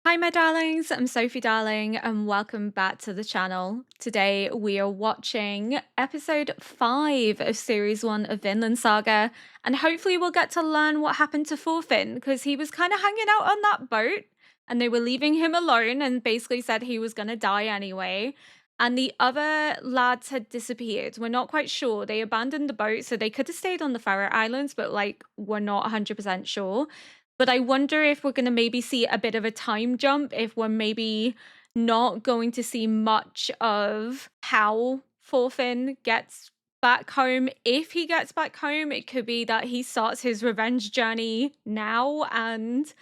Hi, my darlings. I'm Sophie Darling, and welcome back to the channel. Today, we are watching episode 5 of series 1 of Vinland Saga, and hopefully, we'll get to learn what happened to Thorfinn because he was kind of hanging out on that boat and they were leaving him alone and basically said he was going to die anyway. And the other lads had disappeared. We're not quite sure. They abandoned the boat, so they could have stayed on the Faroe Islands, but we're not 100% sure. But I wonder if we're going to maybe see a bit of a time jump, if we're maybe not going to see much of how Thorfinn gets back home. If he gets back home, it could be that he starts his revenge journey now and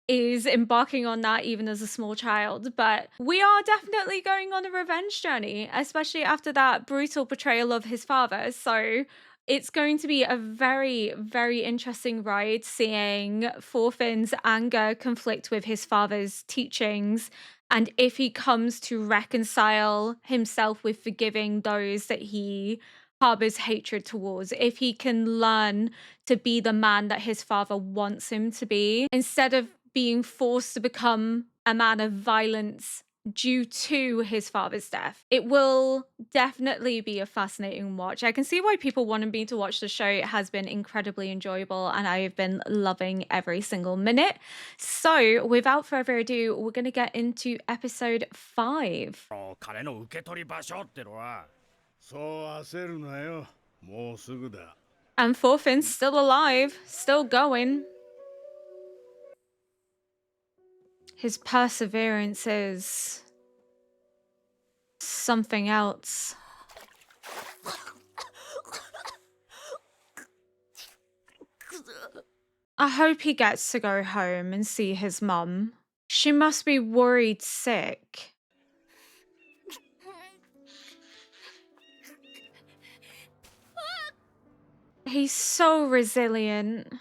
is embarking on that even as a small child. But we are definitely going on a revenge journey, especially after that brutal portrayal of his father. So it's going to be a very, very interesting ride seeing Thorfinn's anger conflict with his father's teachings. And if he comes to reconcile himself with forgiving those that he harbors hatred towards, if he can learn to be the man that his father wants him to be, instead of being forced to become a man of violence due to his father's death. It will definitely be a fascinating watch. I can see why people wanted me to watch the show. It has been incredibly enjoyable and I have been loving every single minute. So without further ado, we're going to get into episode 5. 金の受け取り場所ってのはそう焦るなよ。もうすぐだ。And Thorfinn's still alive, still going. His perseverance is something else. I hope he gets to go home and see his mum. She must be worried sick. He's so resilient.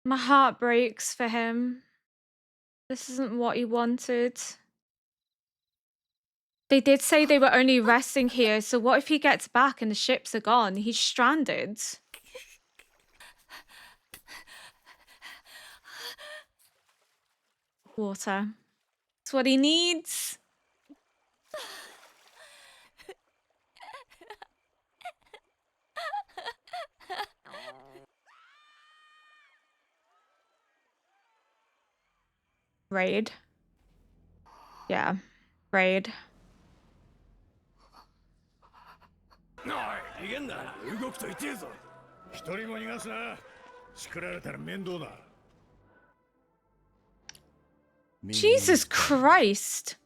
My heart breaks for him. This isn't what he wanted. They did say they were only resting here, so what if he gets back and the ships are gone? He's stranded. Water. That's what he needs. Raid. Yeah. Raid. おい、逃げんな。動くと痛えぞ。一人も逃がすな。しくられたら面倒だ。Jesus Christ.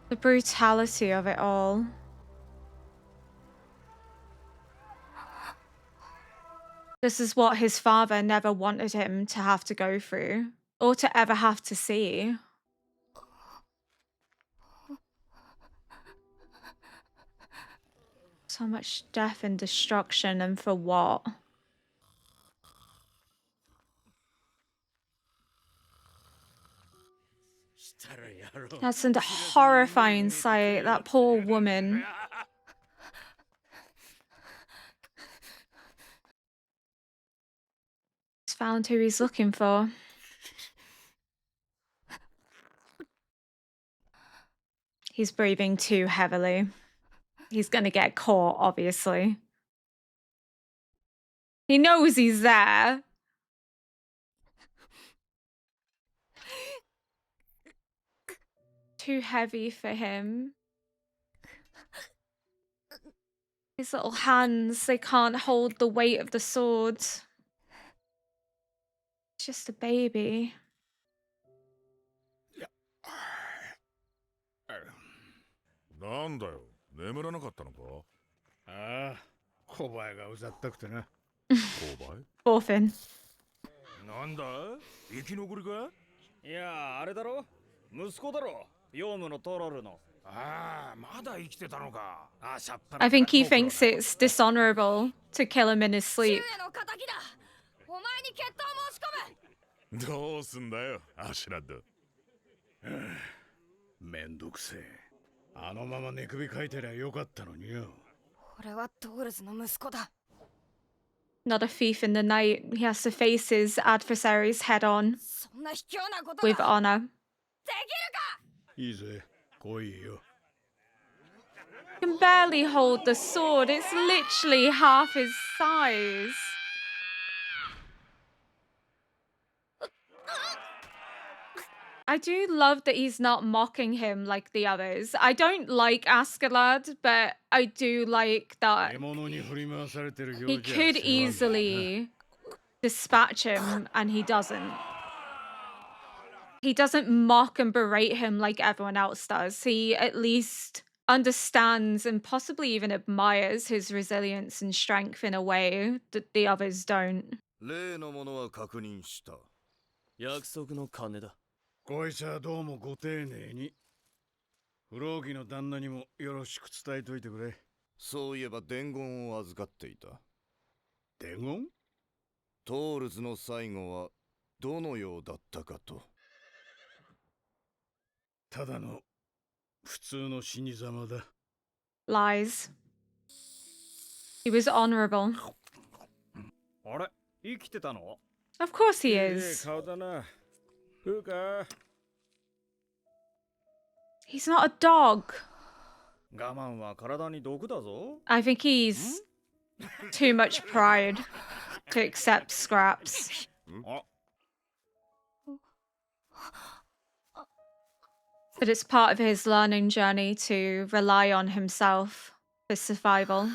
The brutality of it all. This is what his father never wanted him to have to go through or to ever have to see. So much death and destruction, and for what? That's a horrifying sight, that poor woman. He's found who he's looking for. He's breathing too heavily. He's gonna get caught, obviously. He knows he's there. Too heavy for him. His little hands, they can't hold the weight of the sword. It's just a baby. なんだよ、眠らなかったのか？ああ、小林がうざったくてな。購買？ Thorfinn. なんだ？生き残りか？いや、あれだろ？息子だろ？ヨウムのトロルの。ああ、まだ生きてたのか。あ、しゃっぱ I think he thinks it's dishonorable to kill him in his sleep. お前に決闘申し込む。どうすんだよ、アシュラッド。めんどくせえ。あのまま寝首かいてりゃよかったのによ。俺はトールズの息子だ。 Not a thief in the night. He has to face his adversaries head on そんな卑怯なことが with honor. できるか。いいぜ、来いよ。 Can barely hold the sword. It's literally half his size. I do love that he's not mocking him like the others. I don't like Askeladd, but I do like that 獲物に振り回されてる he ようじゃ could 世話になるな。 easily dispatch him and he doesn't. He doesn't mock and berate him like everyone else does. He at least understands and possibly even admires his resilience and strength in a way that the others don't. 例のものは確認した。約束の金だ。こいつはどうもご丁寧に。不老貴の旦那にもよろしく伝えといてくれ。そういえば伝言を預かっていた。伝言？トールズの最後はどのようだったかと。ただの普通の死に様だ。 Lies. He was honorable. あれ生きてたの？ Of course he is. 顔だな。食うか？ He's not a dog. 我慢は体に毒だぞ。 I think he's too much pride to accept scraps. あ、 But it's part of his learning journey to rely on himself for survival.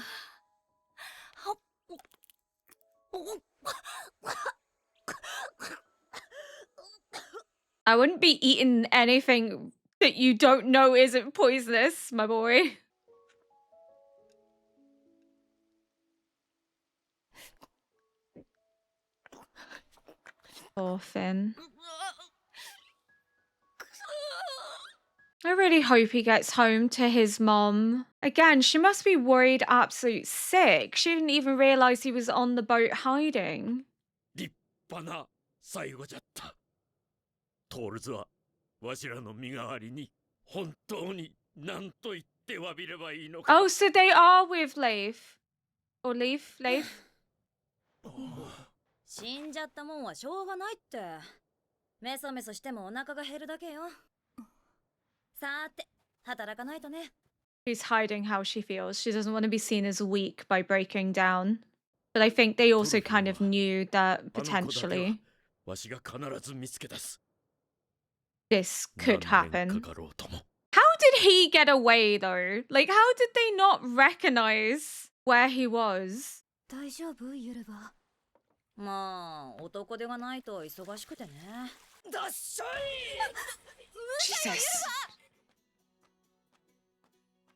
I wouldn't be eating anything that you don't know isn't poisonous, my boy. Poor Finn. I really hope he gets home to his mom. Again, she must be worried absolute sick. She didn't even realize he was on the boat hiding. 立派な最後じゃった。トールズはわしらの身代わりに本当に何と言って詫びればいいのか。 Oh, so they are with Leif. Or Leif? Leif? 死んじゃったもんはしょうがないって。メソメソしてもお腹が減るだけよ。さーて、働かないとね。 She's hiding how she feels. She doesn't want to be seen as weak by breaking down. But I think they also kind of knew that potentially わしが必ず見つけ出す。 this could 何年 happen. かかろうとも。 How did he get away though? Like, how did they not recognize where he was? 大丈夫ゆるば。まあ、男手がないと忙しくてね。だっしゃい Jesus.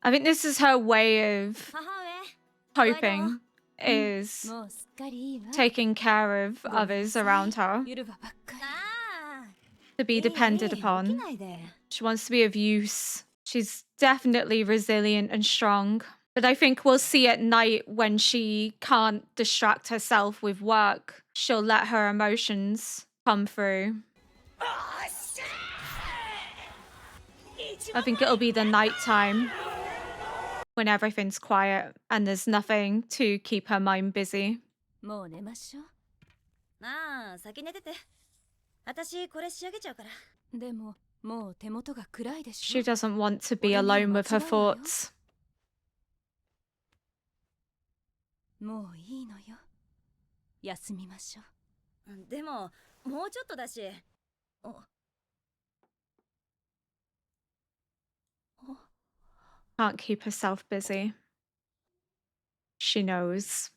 I think this is her way of 母上。 coping, is もうすっかりいいわ。 taking care of others around her ゆるばばっかり。ああ。 to be depended 起き upon. ないで。 She wants to be of use. She's definitely resilient and strong. But I think we'll see at night when she can't distract herself with work, she'll let her emotions come through. I think it'll be the night time when everything's quiet and there's nothing to keep her mind busy. もう寝ましょう。まあ、先寝てて。私これ仕上げちゃうから。でも、もう手元が暗いでし She ょ。 doesn't want to be alone with her thoughts. もういいのよ。休みましょう。でも、もうちょっとだし。Can't keep herself busy. She knows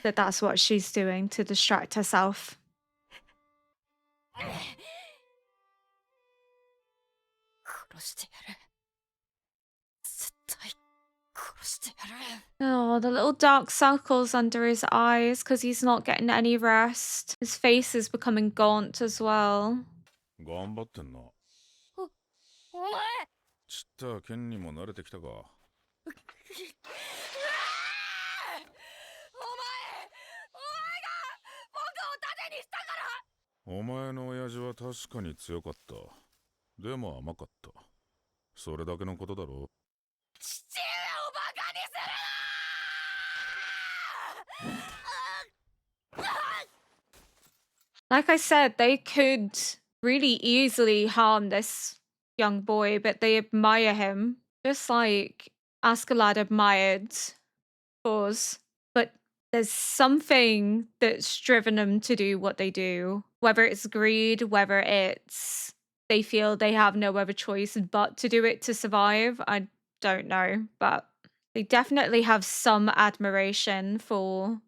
that that's what she's doing to distract herself. 殺してやる。絶対殺してやる。 Oh, the little dark circles under his eyes because he's not getting any rest. His face is becoming gaunt as well. 頑張ってんな。お前ちった剣にも慣れてきたか。お前お前が僕を盾にしたから。お前の親父は確かに強かった。でも甘かった。それだけのことだろう。父上をバカにするな。Like I said, they could really easily harm this young boy, but they admire him, just like Askeladd admired Thors. But there's something that's driven them to do what they do, whether it's greed, whether it's they feel they have no other choice but to do it to survive. I don't know, but they definitely have some admiration for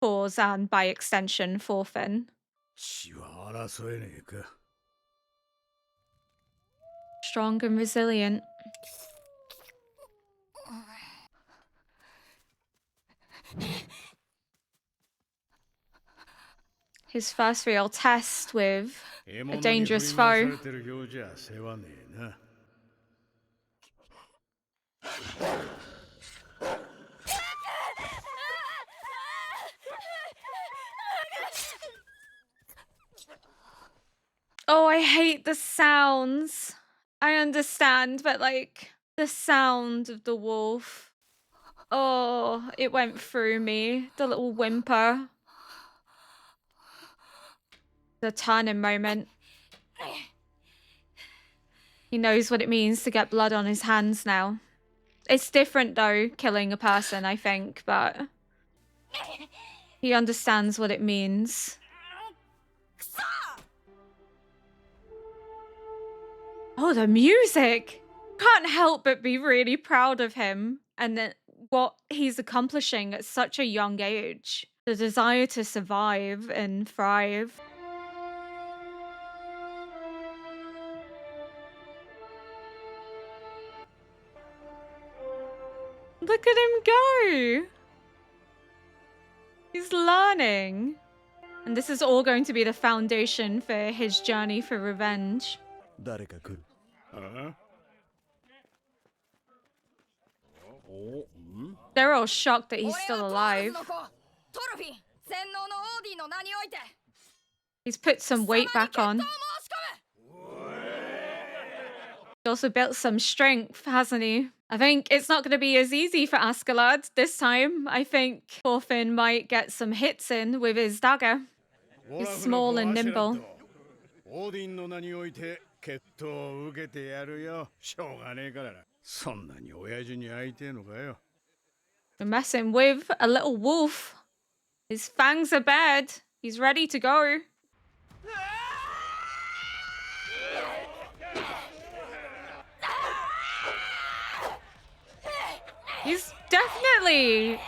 Thors and by extension Thorfinn. 死は争えねえか。 Strong and resilient. His first real test with a dangerous 獲物に振り回さ foe. れてるようじゃ世話ねえな。 Oh, I hate the sounds. I understand, but like the sound of the wolf. Oh, it went through me. The little whimper. The turning moment. He knows what it means to get blood on his hands now. It's different though, killing a person, I think, but he understands what it means. Oh, the music! Can't help but be really proud of him and that what he's accomplishing at such a young age. The desire to survive and thrive. Look at him go! He's learning. And this is all going to be the foundation for his journey for revenge. 誰か来る。ああ They're all shocked that he's still alive. トロフィー洗脳のオーディの名において He's put some weight back on. 申し込む He's also built some strength, hasn't he? I think it's not going to be as easy for Askeladd this time. I think Thorfinn might get some hits in with his dagger. He's small and nimble. オーディンの名において決闘を受けてやるよ。しょうがねえからな。そんなに親父に会いてえのかよ。 We're messing with a little wolf. His fangs are bared. He's ready to go. He's definitely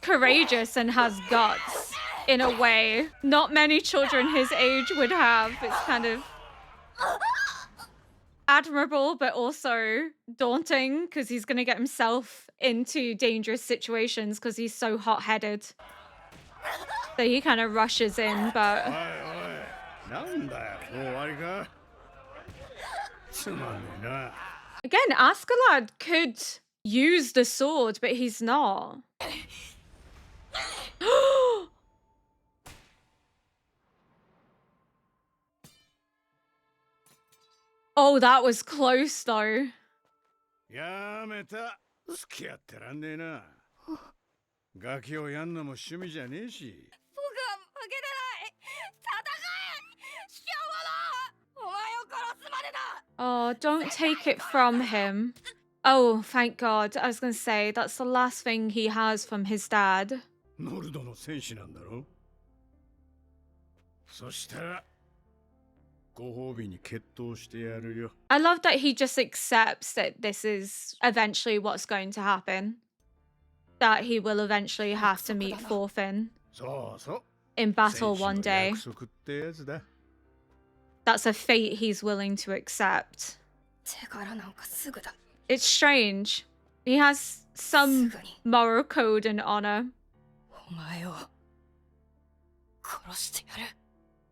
courageous and has guts in a way not many children his age would have. It's kind of admirable, but also daunting because he's going to get himself into dangerous situations because he's so hot-headed. So he kind of rushes in, おい but おい、なんだよ、もう終わりか。つまんねえな。 again, Askeladd could use the sword, but he's not. Oh, that was close though. やめた。付き合ってらんねえな。ガキをやんのも趣味じゃねえし。僕は負けてない戦えしょうもなお前を殺すまでだ Oh, don't take it from him. Oh, thank God. I was going to say, that's the last thing he has from his dad. ノルドの戦士なんだろ。そしたらご褒美に決闘してやるよ。 I love that he just accepts that this is eventually what's going to happen. That he will eventually have to meet Thorfinn そうそう。 in battle 戦士 one の day. 約束ってやつだ。 That's a fate he's willing to accept. 力なんかすぐだ It's strange. He has some すぐに moral code and honor. お前を殺してやる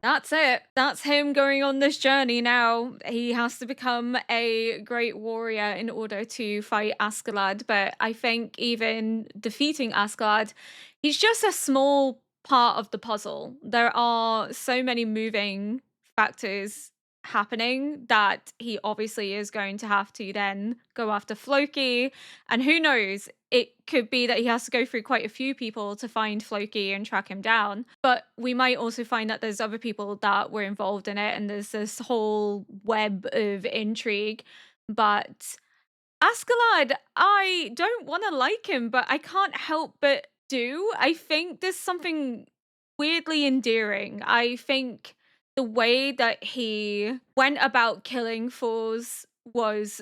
That's it. That's him going on this journey now. He has to become a great warrior in order to fight Askeladd. But I think even defeating Askeladd, he's just a small part of the puzzle. There are so many moving factors happening, that he obviously is going to have to then go after Floki. And who knows, it could be that he has to go through quite a few people to find Floki and track him down. But we might also find that there's other people that were involved in it, and there's this whole web of intrigue. But Askeladd, I don't want to like him, but I can't help but do. I think there's something weirdly endearing. I think the way that he went about killing Thors was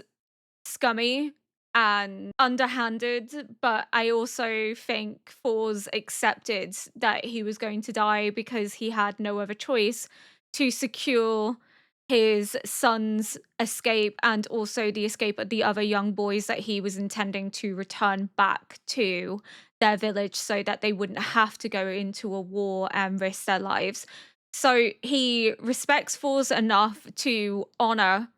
scummy and underhanded, but I also think Thors accepted that he was going to die because he had no other choice to secure his son's escape and also the escape of the other young boys that he was intending to return back to their village so that they wouldn't have to go into a war and risk their lives. So he respects Thors enough to honor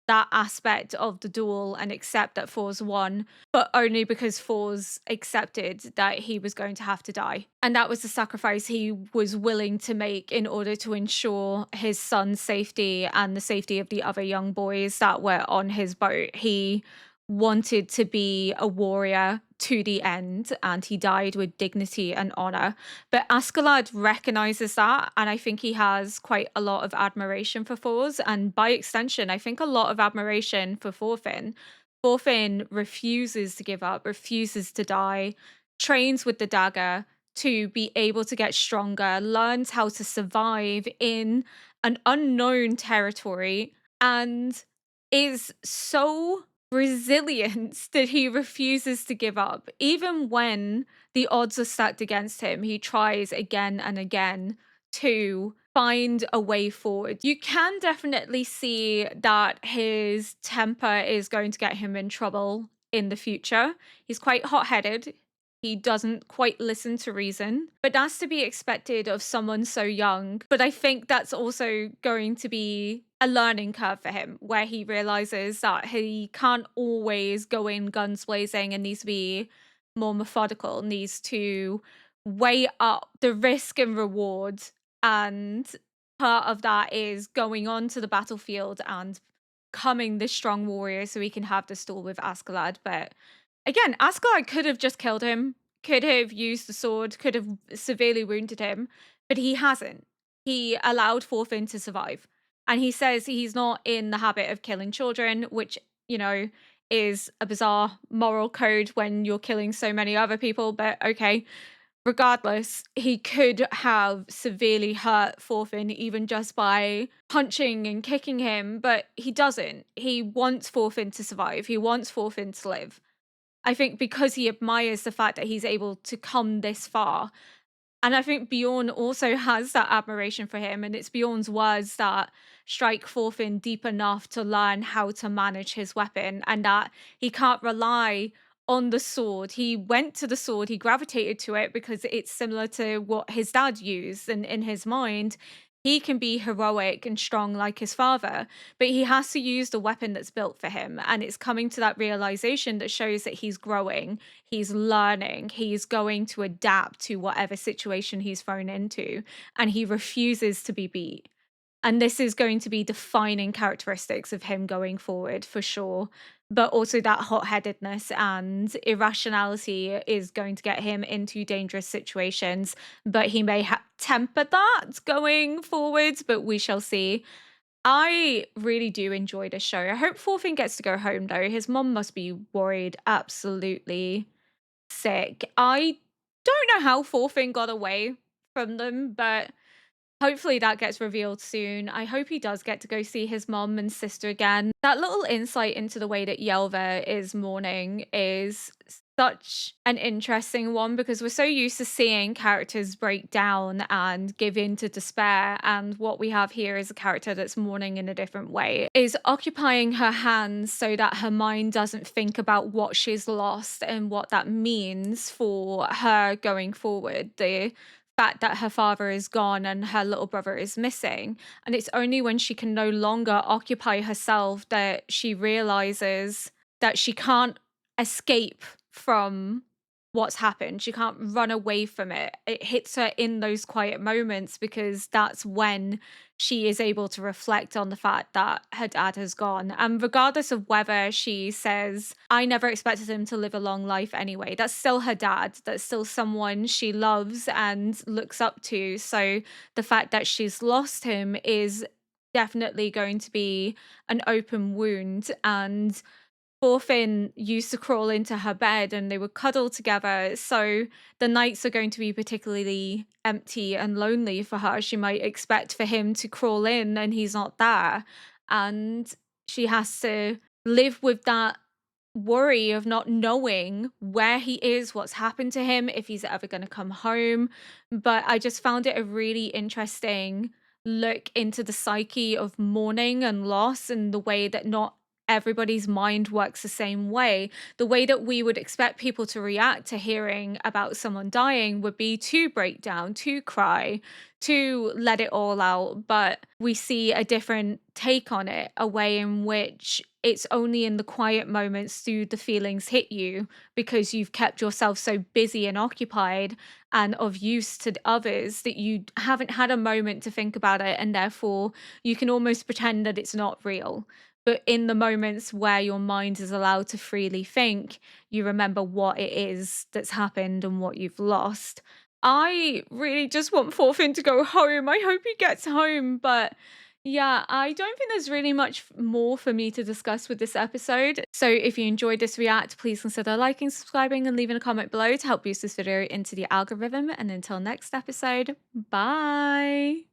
that aspect of the duel and accept that Thors won, but only because Thors accepted that he was going to have to die. And that was the sacrifice he was willing to make in order to ensure his son's safety and the safety of the other young boys that were on his boat. He wanted to be a warrior to the end, and he died with dignity and honor. But Askeladd recognizes that, and I think he has quite a lot of admiration for Thors, and by extension, I think a lot of admiration for Thorfinn. Thorfinn refuses to give up, refuses to die, trains with the dagger to be able to get stronger, learns how to survive in an unknown territory, and is so resilient that he refuses to give up. Even when the odds are stacked against him, he tries again and again to find a way forward. You can definitely see that his temper is going to get him in trouble in the future. He's quite hot-headed. He doesn't quite listen to reason, but that's to be expected of someone so young. But I think that's also going to be a learning curve for him, where he realizes that he can't always go in guns blazing and needs to be more methodical, needs to weigh up the risk and reward. And part of that is going on to the battlefield and becoming this strong warrior so he can have this duel with Askeladd. But again, Askeladd could have just killed him, could have used the sword, could have severely wounded him, but he hasn't. He allowed Thorfinn to survive. And he says he's not in the habit of killing children, which, you know, is a bizarre moral code when you're killing so many other people, but okay. Regardless, he could have severely hurt Thorfinn even just by punching and kicking him, but he doesn't. He wants Thorfinn to survive. He wants Thorfinn to live. I think because he admires the fact that he's able to come this far. And I think Bjorn also has that admiration for him, and it's Bjorn's words that strike Thorfinn deep enough to learn how to manage his weapon, and that he can't rely on the sword. He went to the sword, he gravitated to it because it's similar to what his dad used, and in his mind, he can be heroic and strong like his father, but he has to use the weapon that's built for him. And it's coming to that realization that shows that he's growing, he's learning, he's going to adapt to whatever situation he's thrown into, and he refuses to be beat. And this is going to be defining characteristics of him going forward for sure. But also that hot-headedness and irrationality is going to get him into dangerous situations. But he may temper that going forwards, but we shall see. I really do enjoy this show. I hope Thorfinn gets to go home though. His mom must be worried absolutely sick. I don't know how Thorfinn got away from them, but hopefully that gets revealed soon. I hope he does get to go see his mom and sister again. That little insight into the way that Yelva is mourning is such an interesting one because we're so used to seeing characters break down and give in to despair, and what we have here is a character that's mourning in a different way, is occupying her hands so that her mind doesn't think about what she's lost and what that means for her going forward. The fact that her father is gone and her little brother is missing. And it's only when she can no longer occupy herself that she realizes that she can't escape from what's happened. She can't run away from it. It hits her in those quiet moments because that's when she is able to reflect on the fact that her dad has gone. And regardless of whether she says, I never expected him to live a long life anyway, that's still her dad. That's still someone she loves and looks up to. So the fact that she's lost him is definitely going to be an open wound. And Thorfinn used to crawl into her bed and they would cuddle together. So the nights are going to be particularly empty and lonely for her. She might expect for him to crawl in and he's not there. And she has to live with that worry of not knowing where he is, what's happened to him, if he's ever going to come home. But I just found it a really interesting look into the psyche of mourning and loss and the way that not everybody's mind works the same way. The way that we would expect people to react to hearing about someone dying would be to break down, to cry, to let it all out. But we see a different take on it, a way in which it's only in the quiet moments do the feelings hit you because you've kept yourself so busy and occupied and of use to others that you haven't had a moment to think about it. And therefore, you can almost pretend that it's not real. But in the moments where your mind is allowed to freely think, you remember what it is that's happened and what you've lost. I really just want Thorfinn to go home. I hope he gets home. But yeah, I don't think there's really much more for me to discuss with this episode. So if you enjoyed this react, please consider liking, subscribing, and leaving a comment below to help boost this video into the algorithm. And until next episode, bye.